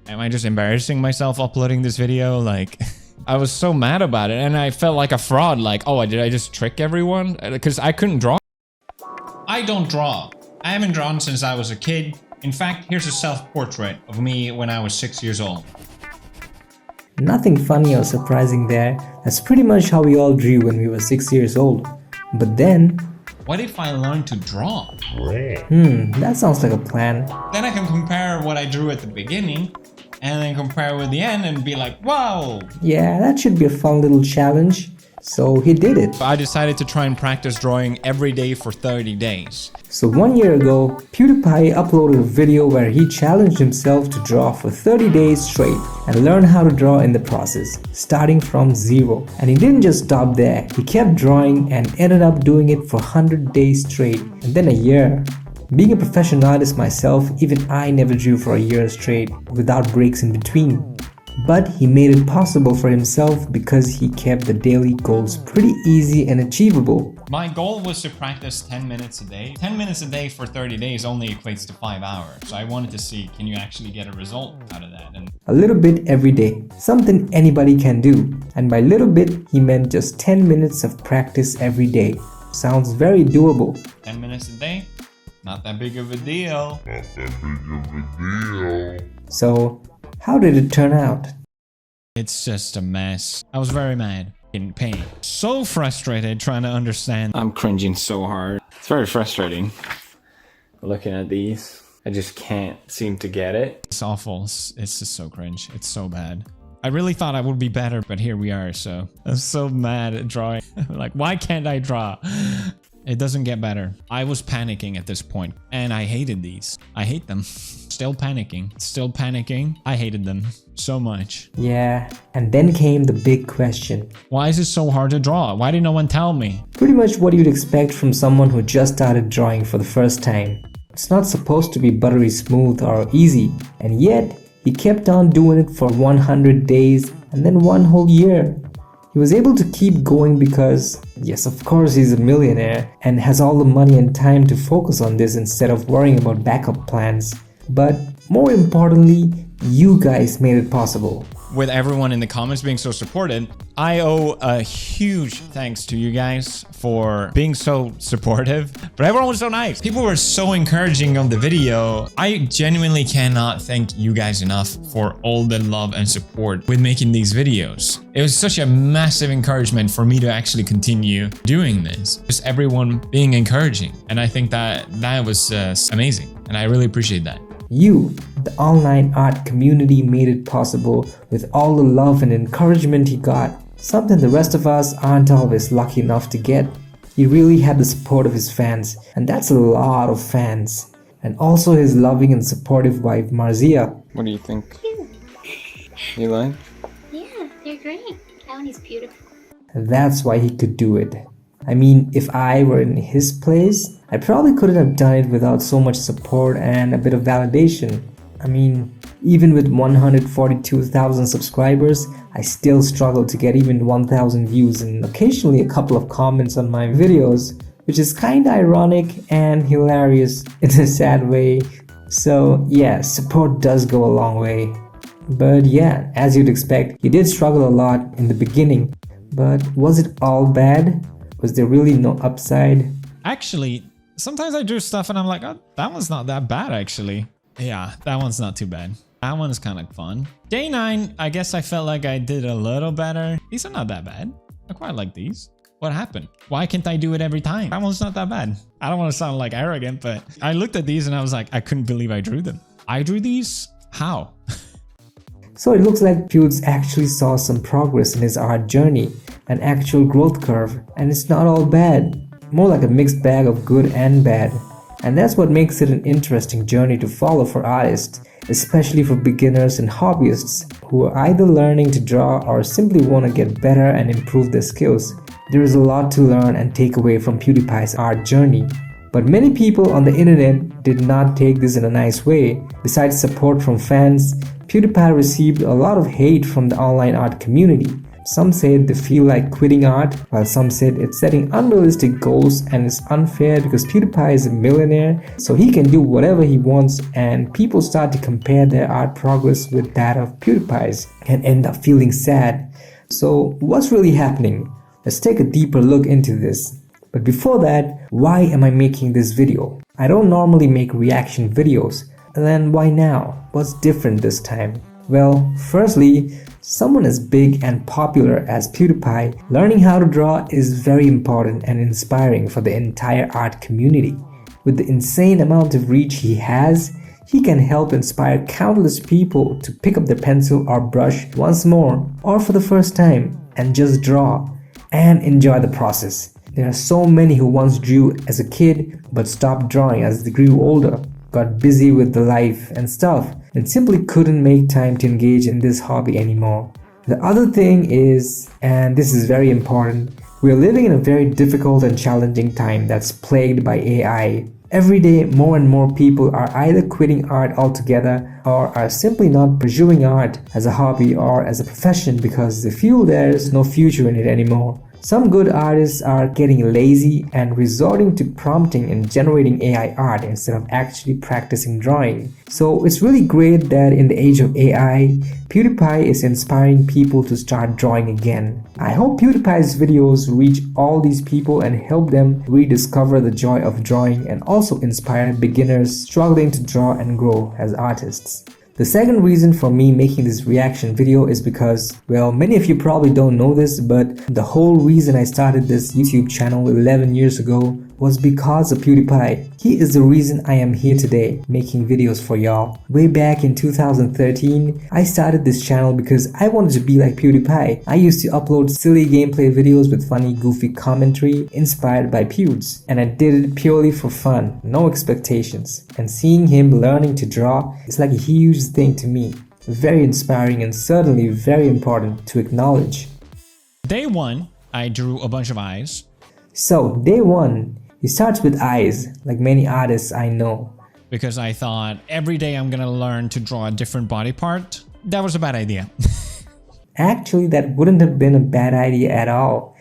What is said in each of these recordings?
Am I just embarrassing myself uploading this video? Like, I was so mad about it and I felt like a fraud. Like, oh, did I just trick everyone? Because I couldn't draw. I don't draw. I haven't drawn since I was a kid. In fact, here's a self-portrait of me when I was 6 years old. Nothing funny or surprising there. That's pretty much how we all drew when we were 6 years old. But then... what if I learn to draw? That sounds like a plan. Then I can compare what I drew at the beginning and then compare with the end and be like, wow. Yeah, that should be a fun little challenge. So he did it. I decided to try and practice drawing every day for 30 days. So 1 year ago, PewDiePie uploaded a video where he challenged himself to draw for 30 days straight and learn how to draw in the process, starting from zero. And he didn't just stop there, he kept drawing and ended up doing it for 100 days straight, and then a year. Being a professional artist myself, even I never drew for a year straight without breaks in between. But he made it possible for himself because he kept the daily goals pretty easy and achievable. My goal was to practice 10 minutes a day. 10 minutes a day for 30 days only equates to 5 hours. So I wanted to see, can you actually get a result out of that? And a little bit every day, something anybody can do. And by little bit, he meant just 10 minutes of practice every day. Sounds very doable. 10 minutes a day? Not that big of a deal. So, how did it turn out? It's just a mess. I was very mad, in pain, so frustrated trying to understand. I'm cringing so hard. It's very frustrating looking at these. I just can't seem to get it. It's awful. It's just so cringe. It's so bad. I really thought I would be better, but here we are. So I'm so mad at drawing. Like, why can't I draw? It doesn't get better. I was panicking at this point, and I hated these. I hate them. Still panicking. Still panicking. I hated them so much. Yeah, and then came the big question. Why is it so hard to draw? Why did no one tell me? Pretty much what you'd expect from someone who just started drawing for the first time. It's not supposed to be buttery smooth or easy, and yet he kept on doing it for 100 days and then 1 whole year. He was able to keep going because, yes, of course he's a millionaire and has all the money and time to focus on this instead of worrying about backup plans. But more importantly, you guys made it possible. With everyone in the comments being so supportive, I owe a huge thanks to you guys for being so supportive. But everyone was so nice. People were so encouraging on the video. I genuinely cannot thank you guys enough for all the love and support with making these videos. It was such a massive encouragement for me to actually continue doing this. Just everyone being encouraging. And I think that was amazing. And I really appreciate that. You, the online art community, made it possible with all the love and encouragement he got, something the rest of us aren't always lucky enough to get. He really had the support of his fans, and that's a lot of fans. And also his loving and supportive wife, Marzia. What do you think? You like? Yeah, they're great. That one is beautiful. That's why he could do it. I mean, if I were in his place, I probably couldn't have done it without so much support and a bit of validation. I mean, even with 142,000 subscribers, I still struggle to get even 1,000 views and occasionally a couple of comments on my videos, which is kinda ironic and hilarious in a sad way. So yeah, support does go a long way. But yeah, as you'd expect, he did struggle a lot in the beginning. But was it all bad? Was there really no upside? Actually, sometimes I drew stuff and I'm like, oh, that one's not that bad actually. Yeah, that one's not too bad. That one's kind of fun. Day 9, I guess I felt like I did a little better. These are not that bad. I quite like these. What happened? Why can't I do it every time? That one's not that bad. I don't want to sound like arrogant, but I looked at these and I was like, I couldn't believe I drew them. I drew these? How? So it looks like Pewds actually saw some progress in his art journey, an actual growth curve, and it's not all bad. More like a mixed bag of good and bad. And that's what makes it an interesting journey to follow for artists, especially for beginners and hobbyists who are either learning to draw or simply want to get better and improve their skills. There is a lot to learn and take away from PewDiePie's art journey. But many people on the internet did not take this in a nice way. Besides support from fans, PewDiePie received a lot of hate from the online art community. Some said they feel like quitting art, while some said it's setting unrealistic goals and is unfair because PewDiePie is a millionaire, so he can do whatever he wants, and people start to compare their art progress with that of PewDiePie's and end up feeling sad. So what's really happening? Let's take a deeper look into this. But before that, why am I making this video? I don't normally make reaction videos. Then why now? What's different this time? Well, firstly, someone as big and popular as PewDiePie, learning how to draw is very important and inspiring for the entire art community. With the insane amount of reach he has, he can help inspire countless people to pick up the pencil or brush once more or for the first time and just draw and enjoy the process. There are so many who once drew as a kid but stopped drawing as they grew older, got busy with the life and stuff, and simply couldn't make time to engage in this hobby anymore. The other thing is, and this is very important, we are living in a very difficult and challenging time that's plagued by AI. Every day, more and more people are either quitting art altogether or are simply not pursuing art as a hobby or as a profession because they feel there's no future in it anymore. Some good artists are getting lazy and resorting to prompting and generating AI art instead of actually practicing drawing. So it's really great that in the age of AI, PewDiePie is inspiring people to start drawing again. I hope PewDiePie's videos reach all these people and help them rediscover the joy of drawing and also inspire beginners struggling to draw and grow as artists. The second reason for me making this reaction video is because, well, many of you probably don't know this, but the whole reason I started this YouTube channel 11 years ago was because of PewDiePie. He is the reason I am here today, making videos for y'all. Way back in 2013, I started this channel because I wanted to be like PewDiePie. I used to upload silly gameplay videos with funny, goofy commentary inspired by Pewds, and I did it purely for fun, no expectations. And seeing him learning to draw is like a huge thing to me. Very inspiring and certainly very important to acknowledge. Day one, I drew a bunch of eyes. So, day one, he starts with eyes, like many artists I know. Because I thought every day I'm gonna learn to draw a different body part. That was a bad idea. Actually, that wouldn't have been a bad idea at all.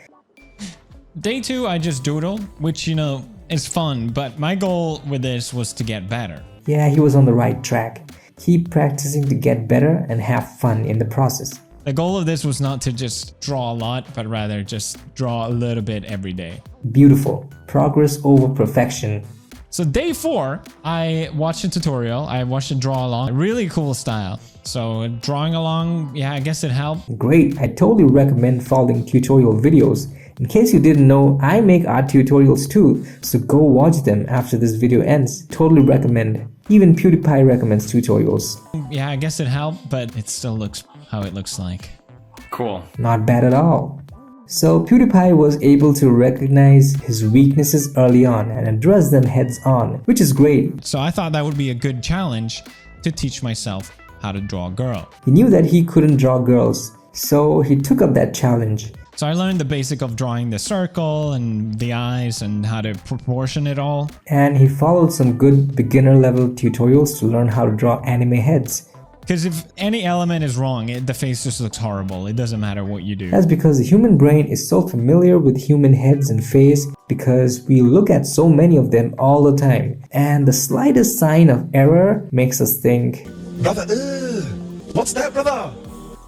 Day two, I just doodle, which, you know, is fun, but my goal with this was to get better. Yeah, he was on the right track. Keep practicing to get better and have fun in the process. The goal of this was not to just draw a lot, but rather just draw a little bit every day. Beautiful. Progress over perfection. So day four, I watched a tutorial. I watched it draw along. Really cool style. So drawing along, yeah, I guess it helped. Great. I totally recommend following tutorial videos. In case you didn't know, I make art tutorials too, so go watch them after this video ends. Totally recommend. Even PewDiePie recommends tutorials. Yeah, I guess it helped, but it still looks how it looks like. Cool. Not bad at all. So PewDiePie was able to recognize his weaknesses early on and address them heads on, which is great. So I thought that would be a good challenge to teach myself how to draw a girl. He knew that he couldn't draw girls, so he took up that challenge. So I learned the basic of drawing the circle and the eyes and how to proportion it all. And he followed some good beginner level tutorials to learn how to draw anime heads. Because if any element is wrong, the face just looks horrible. It doesn't matter what you do. That's because the human brain is so familiar with human heads and face because we look at so many of them all the time. And the slightest sign of error makes us think, Brother, what's that, brother?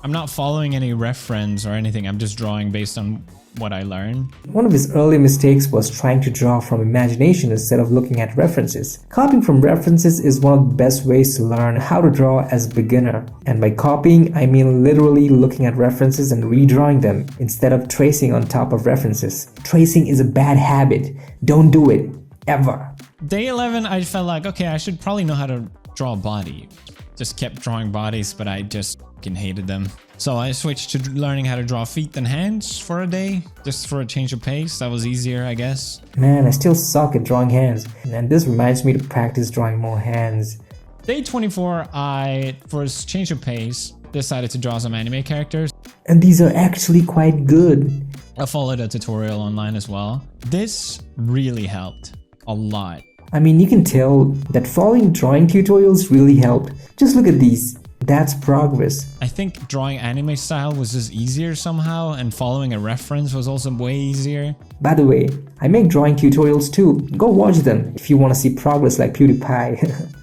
I'm not following any reference or anything. I'm just drawing based on what I learned. One of his early mistakes was trying to draw from imagination instead of looking at references. Copying from references is one of the best ways to learn how to draw as a beginner. And by copying, I mean literally looking at references and redrawing them instead of tracing on top of references. Tracing is a bad habit. Don't do it. Ever. Day 11, I felt like, okay, I should probably know how to draw a body. Just kept drawing bodies, but I just fucking hated them. So I switched to learning how to draw feet and hands for a day, just for a change of pace. That was easier, I guess. Man, I still suck at drawing hands, and this reminds me to practice drawing more hands. Day 24, I, for a change of pace, decided to draw some anime characters. And these are actually quite good. I followed a tutorial online as well. This really helped a lot. I mean, you can tell that following drawing tutorials really helped. Just look at these. That's progress. I think drawing anime style was just easier somehow, and following a reference was also way easier. By the way, I make drawing tutorials too. Go watch them if you want to see progress like PewDiePie.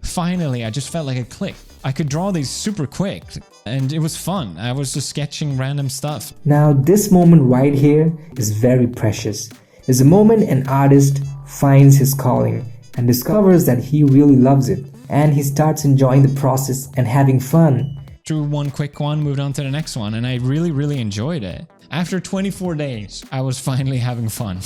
Finally, I just felt like a click. I could draw these super quick, and it was fun. I was just sketching random stuff. Now, this moment right here is very precious. It's a moment an artist finds his calling and discovers that he really loves it, and he starts enjoying the process and having fun. Drew one quick one, moved on to the next one, and I really enjoyed it. After 24 days, I was finally having fun.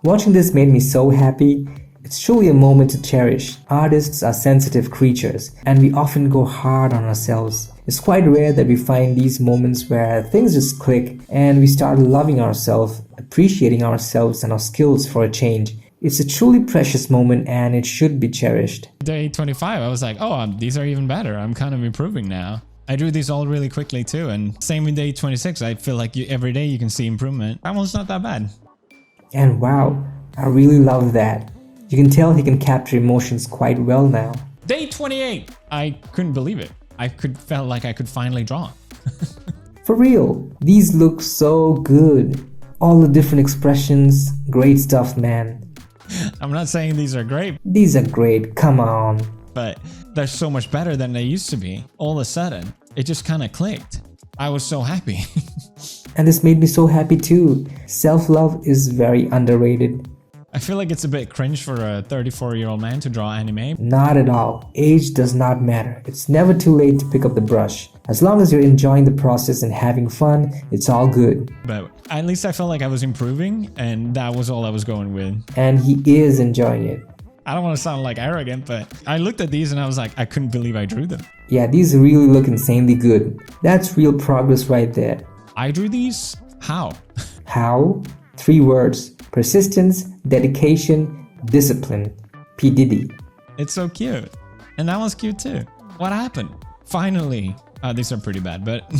Watching this made me so happy. It's truly a moment to cherish. Artists are sensitive creatures, and we often go hard on ourselves. It's quite rare that we find these moments where things just click and we start loving ourselves, appreciating ourselves and our skills for a change. It's a truly precious moment and it should be cherished. Day 25, I was like, oh, these are even better. I'm kind of improving now. I drew these all really quickly too, and same with day 26. I feel like every day you can see improvement. That one's not that bad. And wow, I really love that. You can tell he can capture emotions quite well now. Day 28, I couldn't believe it. Felt like I could finally draw. For real, these look so good. All the different expressions, great stuff, man. I'm not saying these are great, These are great, come on. but they're so much better than they used to be. All of a sudden, it just kind of clicked. I was so happy. And this made me so happy too. Self-love is very underrated. I feel like it's a bit cringe for a 34-year-old man to draw anime. Not at all. Age does not matter. It's never too late to pick up the brush. As long as you're enjoying the process and having fun, it's all good. But at least I felt like I was improving, and that was all I was going with. And he is enjoying it. I don't want to sound like arrogant, but I looked at these and I was like, I couldn't believe I drew them. Yeah, these really look insanely good. That's real progress right there. I drew these? How? How? 3 words. Persistence, dedication, discipline. P. Diddy. It's so cute. And that one's cute too. What happened? Finally. These are pretty bad, but...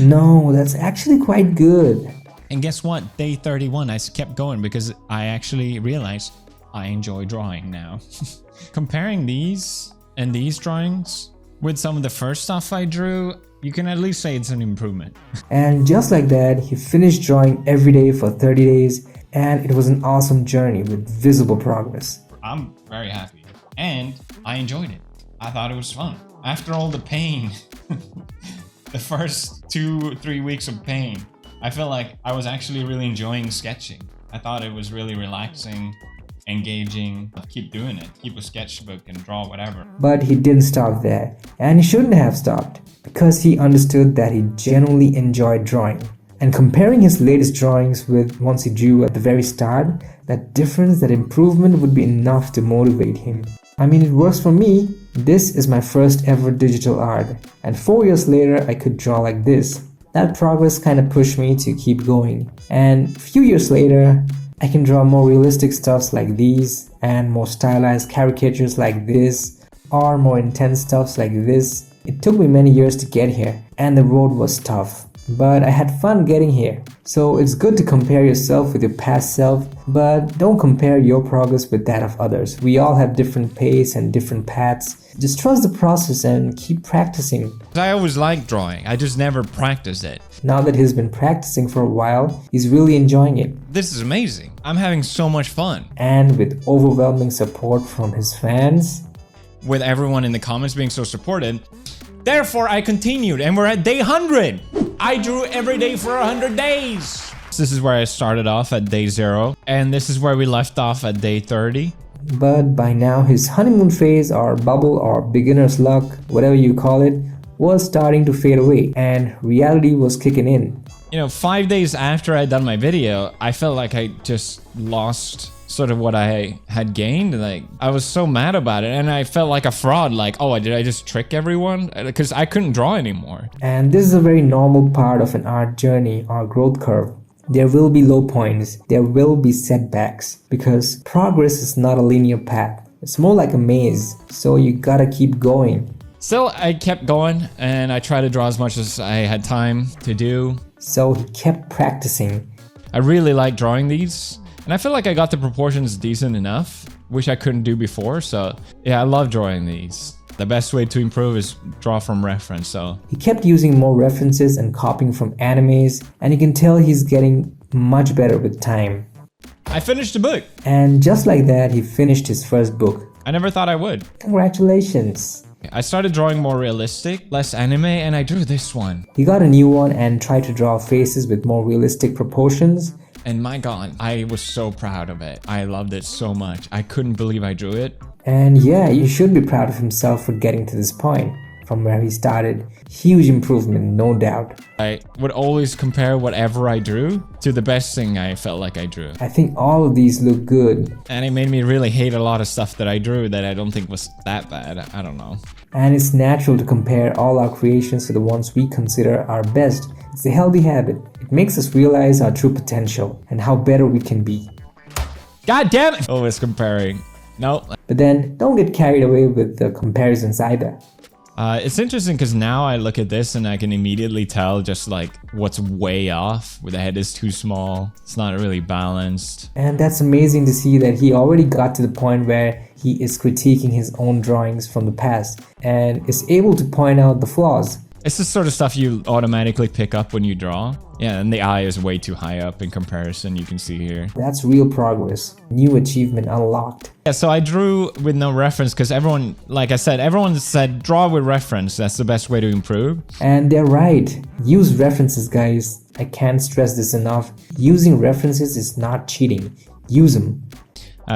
No, that's actually quite good. And guess what? Day 31, I kept going because I actually realized I enjoy drawing now. Comparing these and these drawings with some of the first stuff I drew, you can at least say it's an improvement. And just like that, he finished drawing every day for 30 days, and it was an awesome journey with visible progress. I'm very happy. And I enjoyed it. I thought it was fun. After all the pain, the first 2-3 weeks of pain, I felt like I was actually really enjoying sketching. I thought it was really relaxing, engaging. Keep doing it. Keep a sketchbook and draw whatever. But he didn't stop there, and he shouldn't have stopped, because he understood that he genuinely enjoyed drawing. And comparing his latest drawings with ones he drew at the very start, that difference, that improvement would be enough to motivate him. I mean, it works for me. This is my first ever digital art, and 4 years later I could draw like this. That progress kind of pushed me to keep going. And a few years later, I can draw more realistic stuffs like these, and more stylized caricatures like this, or more intense stuffs like this. It took me many years to get here, and the road was tough. But I had fun getting here. So it's good to compare yourself with your past self, but don't compare your progress with that of others. We all have different pace and different paths. Just trust the process and keep practicing. I always liked drawing. I just never practiced it. Now that he's been practicing for a while, he's really enjoying it. This is amazing. I'm having so much fun. And with overwhelming support from his fans. With everyone in the comments being so supportive. Therefore, I continued, and we're at day 100. I drew every day for 100 days. This is where I started off at day 0, and this is where we left off at day 30. But by now, his honeymoon phase or bubble or beginner's luck, whatever you call it, was starting to fade away, and reality was kicking in. You know, 5 days after I'd done my video, I felt like I just lost sort of what I had gained. Like, I was so mad about it, and I felt like a fraud. Like, oh, did I just trick everyone? Because I couldn't draw anymore. And this is a very normal part of an art journey or growth curve. There will be low points, there will be setbacks, because progress is not a linear path. It's more like a maze, so you gotta keep going. Still, I kept going, and I tried to draw as much as I had time to do. So he kept practicing. I really like drawing these. And I feel like I got the proportions decent enough, which I couldn't do before. So yeah, I love drawing these. The best way to improve is draw from reference, so. He kept using more references and copying from animes, and you can tell he's getting much better with time. I finished the book. And just like that, he finished his first book. I never thought I would. Congratulations. I started drawing more realistic, less anime, and I drew this one. He got a new one and tried to draw faces with more realistic proportions. And my god, I was so proud of it. I loved it so much. I couldn't believe I drew it. And yeah, you should be proud of himself for getting to this point. From where he started, huge improvement, no doubt. I would always compare whatever I drew to the best thing I felt like I drew. I think all of these look good. And it made me really hate a lot of stuff that I drew that I don't think was that bad. I don't know. And it's natural to compare all our creations to the ones we consider our best. It's a healthy habit. It makes us realize our true potential and how better we can be. God damn it! Always comparing. No. But then, don't get carried away with the comparisons either. It's interesting because now I look at this and I can immediately tell just like what's way off. The head is too small. It's not really balanced. And that's amazing to see that he already got to the point where he is critiquing his own drawings from the past and is able to point out the flaws. It's the sort of stuff you automatically pick up when you draw. Yeah, and the eye is way too high up in comparison, you can see here. That's real progress. New achievement unlocked. Yeah, so I drew with no reference because everyone, like I said, everyone said draw with reference. That's the best way to improve. And they're right. Use references, guys. I can't stress this enough. Using references is not cheating. Use them.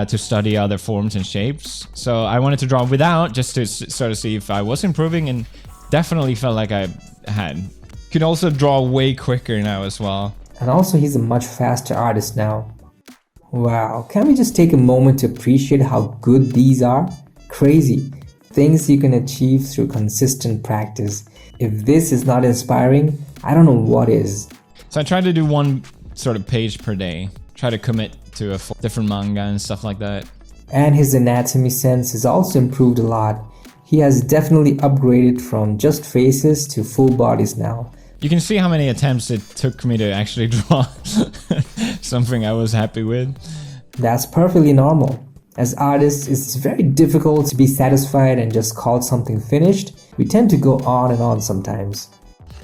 To study other forms and shapes. So I wanted to draw without just to sort of see if I was improving, and definitely felt like I had. Could also draw way quicker now as well. And also he's a much faster artist now. Wow, can we just take a moment to appreciate how good these are? Crazy. Things you can achieve through consistent practice. If this is not inspiring, I don't know what is. So I tried to do one sort of page per day. Try to commit to a different manga and stuff like that. And his anatomy sense has also improved a lot. He has definitely upgraded from just faces to full bodies now. You can see how many attempts it took me to actually draw something I was happy with. That's perfectly normal. As artists, it's very difficult to be satisfied and just call something finished. We tend to go on and on sometimes.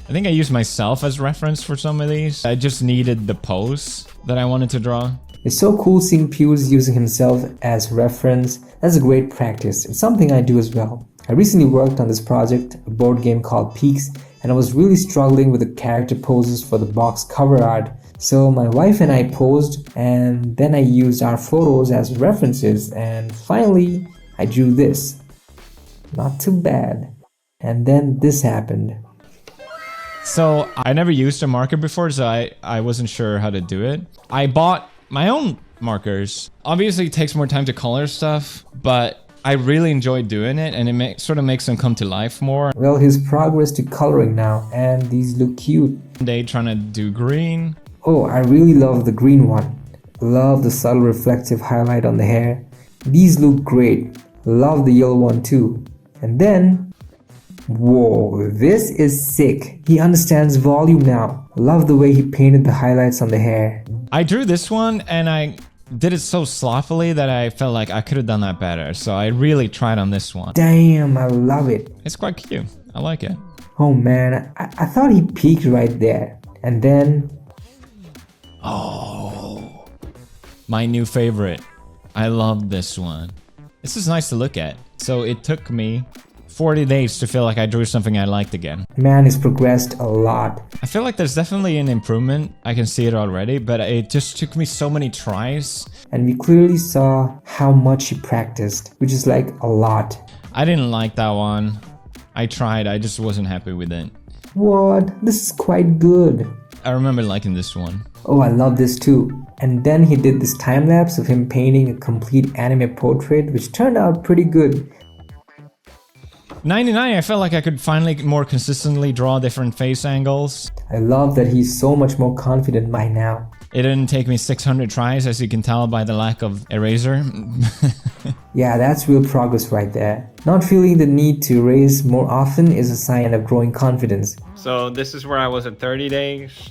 I think I used myself as reference for some of these. I just needed the pose that I wanted to draw. It's so cool seeing Pewds using himself as reference. That's a great practice. It's something I do as well. I recently worked on this project, a board game called PEWDIEPIE'S, and I was really struggling with the character poses for the box cover art. So my wife and I posed, and then I used our photos as references, and finally I drew this. Not too bad. And then this happened. So I never used a marker before, so I wasn't sure how to do it. I bought my own markers. Obviously it takes more time to color stuff, but I really enjoy doing it, and it sort of makes them come to life more. Well, his progress to coloring now, and these look cute. One day trying to do green. Oh, I really love the green one. Love the subtle reflective highlight on the hair. These look great. Love the yellow one too. And then, whoa, this is sick. He understands volume now. Love the way he painted the highlights on the hair. I drew this one and I did it so sloppily that I felt like I could have done that better. So I really tried on this one. Damn, I love it. It's quite cute. I like it. Oh man, I thought he peaked right there. And then... oh, my new favorite. I love this one. This is nice to look at. So it took me 40 days to feel like I drew something I liked again. Man, he's progressed a lot. I feel like there's definitely an improvement. I can see it already, but it just took me so many tries. And we clearly saw how much he practiced, which is like a lot. I didn't like that one. I tried, I just wasn't happy with it. What? This is quite good. I remember liking this one. Oh, I love this too. And then he did this time-lapse of him painting a complete anime portrait, which turned out pretty good. 99, I felt like I could finally more consistently draw different face angles. I love that he's so much more confident by now. It didn't take me 600 tries, as you can tell by the lack of eraser. Yeah, that's real progress right there. Not feeling the need to erase more often is a sign of growing confidence. So this is where I was at 30 days,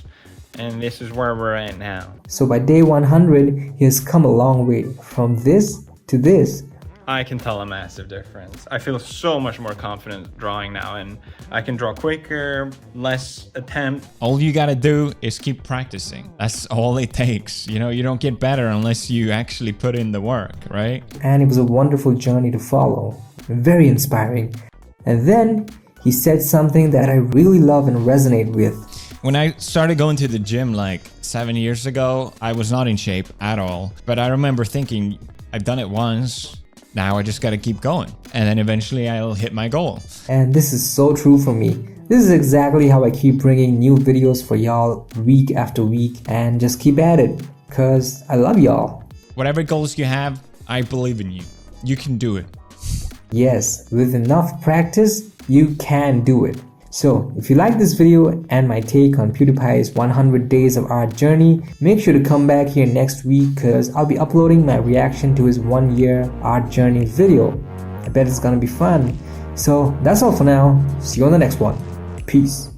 and this is where we're at now. So by day 100, he has come a long way. From this to this. I can tell a massive difference. I feel so much more confident drawing now, and I can draw quicker, less attempt. All you gotta do is keep practicing. That's all it takes. You know, you don't get better unless you actually put in the work, right? And it was a wonderful journey to follow. Very inspiring. And then he said something that I really love and resonate with. When I started going to the gym like 7 years ago, I was not in shape at all. But I remember thinking, I've done it once. Now I just gotta keep going. And then eventually I'll hit my goal. And this is so true for me. This is exactly how I keep bringing new videos for y'all week after week, and just keep at it, cause I love y'all. Whatever goals you have, I believe in you. You can do it. Yes, with enough practice, you can do it. So, if you like this video and my take on PewDiePie's 100 days of art journey, make sure to come back here next week cause I'll be uploading my reaction to his 1 year art journey video. I bet it's gonna be fun. So, that's all for now. See you on the next one. Peace.